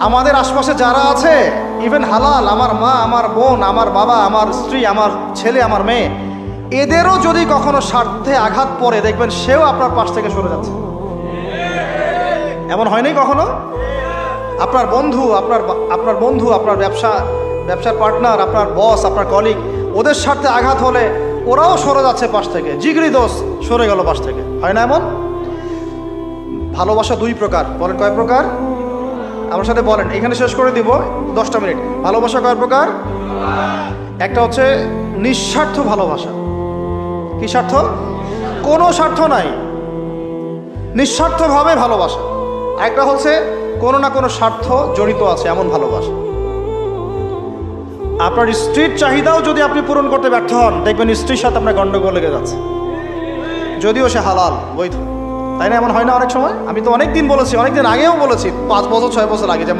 আমাদের আশপাশে যারা আছে, ইভেন হালাল, আমার মা, আমার বোন, আমার বাবা, আমার স্ত্রী, আমার ছেলে, আমার মেয়ে, এদেরও যদি কখনো স্বার্থে আঘাত পড়ে, দেখবেন সেও আপনার পাশ থেকে সরে যাচ্ছে। এমন হয়নি কখনো? আপনার বন্ধু, আপনার ব্যবসার পার্টনার, আপনার বস, আপনার কলিগ, ওদের স্বার্থে আঘাত হলে ওরাও সরে যাচ্ছে পাশ থেকে, জিগরি দোষ সরে গেল পাশ থেকে। হয় না এমন? ভালোবাসা দুই প্রকার। বলেন কয় প্রকার? আমার সাথে বলেন, এখানে শেষ করে দিব 10টা মিনিট। ভালোবাসা কয় প্রকার? একটা হচ্ছে নিঃস্বার্থ ভালোবাসা। কি স্বার্থ? কোনো স্বার্থ নাই, নিঃস্বার্থভাবে ভালোবাসা। একটা হচ্ছে কোনো না কোনো স্বার্থ জড়িত আছে এমন ভালোবাসা। আপনার স্ত্রীর চাহিদাও যদি আপনি পূরণ করতে ব্যর্থ হন, দেখবেন স্ত্রীর সাথে আপনার গন্ডগোল লেগে যাচ্ছে, যদিও সে হালাল, বৈধ। তাই না? এমন হয় না অনেক সময়? আমি তো অনেক দিন বলেছি, অনেক দিন আগেও বলেছি, 5 বছর 6 বছর আগে, যে